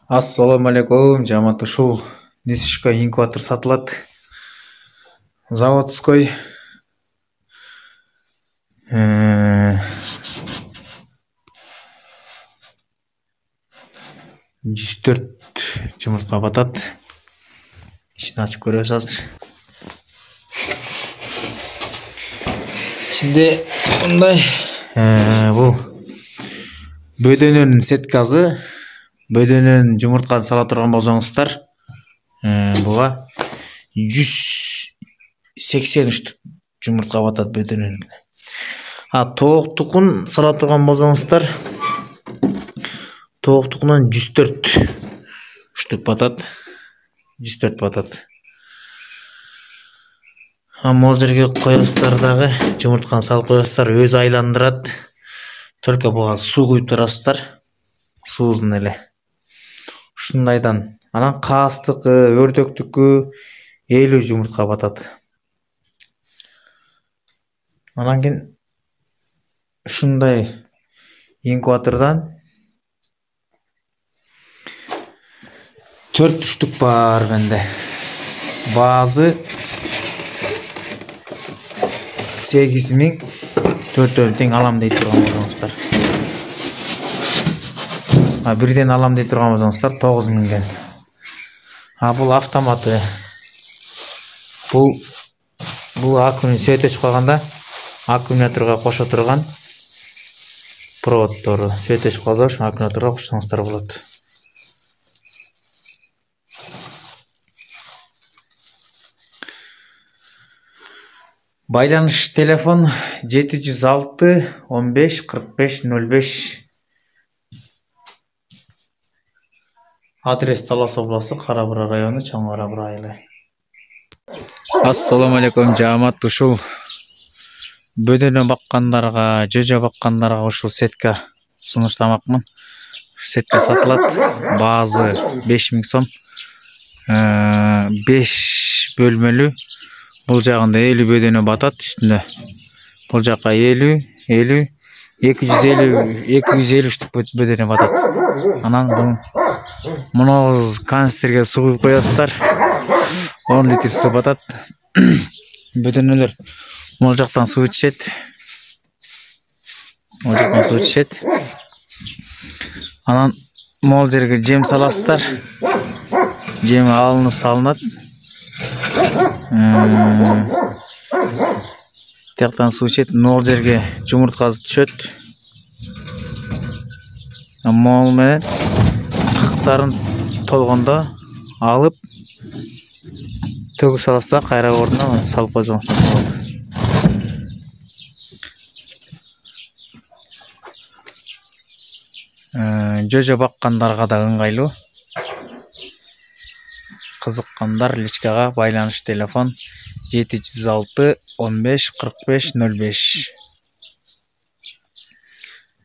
Ассаламу алейкум, жамаат. Ушул Нисишка инкубатор сатылат. Заводской. 104 жумуртка батат. Ичин ачып көрөбүз азыр. Ичинде мындай бул бөдөнөнүн сеткасы. Бөдөнөн жумуртканы сала турган болсоңуздар, буга 183 жумуртка батат бөдөнөн. Тооктукун сала турган болсоңуздар, тооктукунан 104 штук батат. 104 батат. Могул жерге коесуздар дагы, жумуртканы салып коесуздар, өзү айландырат. Только буга суу куюп турасыздар. Суусун эле. Ушундайдан. Анан каастыкы, өрдөктүкү 50 жумуртка батат. Анан кийин ушундай инкубатордон 4 штук бар менде. Баазы 8000, 4 тең алам дейт турган болсоңуздар. Бирден алам дейт турган болсоңуздар 9000ден. Бул автоматы. Бул аккумулятор сөйтөчүп калганда аккумуляторго кошо турган проводдору. Сөйтөчүп калса ошо аккумуляторго кошсоңуздар болот. Байланыш телефон 706 15 45 05. Адрес Талас областы, Кара-Бура району, Чоң Кара-Бура айылы. Ассаламу алейкум, жамаат. Ушул бөдөнө баккандарга, жөжө баккандарга ушул сетка сунуштамакмын. Сетка сатылат. Баазы 5000 сом. 5 бөлмөлүү. Бул жагында 50 бөдөнө батат үстүндө. Бул жакка 50, 250 штук бөдөнө батат. Анан муну канистрге суу куюп коесуздар. 10 литр суу батат. Бөдөнөлөр могул жактан суу ичет. Анан могул жерге жем саласыздар. Жем алынып салынат. Тияктан суу ичет, могул жерге жумурткасы түшөт. Могул менен кактарын толгондо алып төгүп саласыздар, кайра ордуна салып койсоңуздар болот. Жөжө баккандарга да ыңгайлуу. Кызыккандар личкага байланыш телефон 706 15 45 05.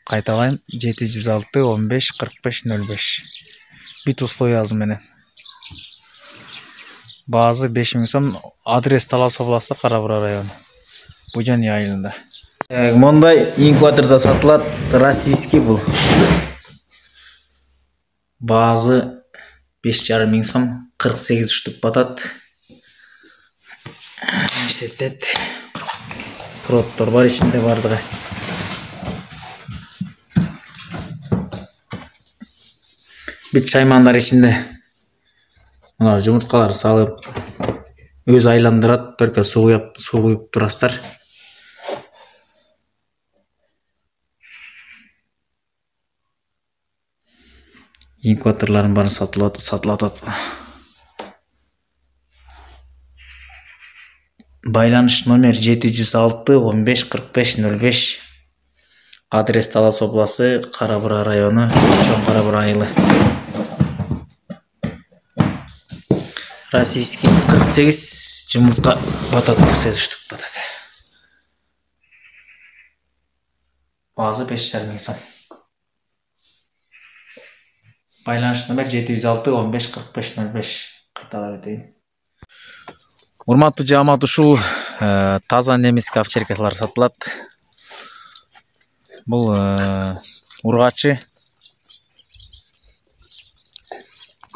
Кайталайм, 706 15 45 05. Бит условиясы менен. Баазы 5000 сом. Адрес Талас областы, Кара-Бура району, Будённый айылында. Мондай инкубаторда сатылат. Российский бул. Баазы 5500 сом. 48 штук батат. Иштетет. Проводдор бар ичинде бардыгы. Бит чаймандар ичинде. Мына жумурткалар салып, өз айландырат, только суу куюп турасыздар. Инкубаторлардын баары сатылат. Байланыш номер 706 15 45 05. Адрес Талас областы, Кара-Бура району, Чоң Кара-Бура айылы. Российский 48 жумуртка батат, 48 штук батат. Баазы 5500 сом. Байланыш номер 706 15 45 05. Кайталап өтөйүн. Урматтуу жамаат, ушул таза немецкий овчаркалар сатылат. Бул ургачы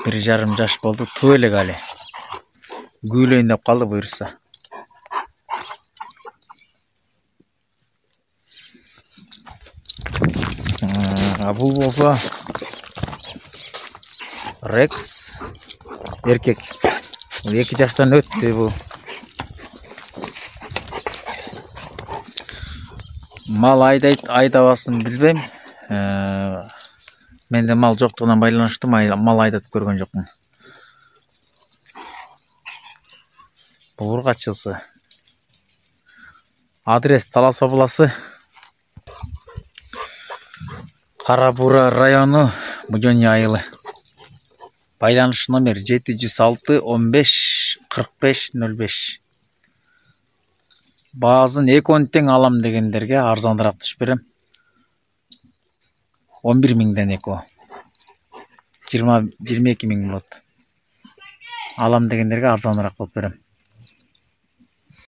1,5 жаш болду. Туу элек али. Күйлөйүн деп калды буюрса. Бул болсо Рекс эркек. 2 жаштан өттү бул. Мал айдабасын билбейм. Менде мал жоктугунан байланыштуу мал айдатып көргөн жокмун. Бул ургачысы. Адрес Талас областы. Кара Бура району, Мужония айылы. Байланыш номер 706 15 45 05. Баазын 2 тең алам дегендерге арзандыраак түшүп берем. 11 миңден 2. 22 миң болот. Алам дегендерге арзандыраак кылып берем.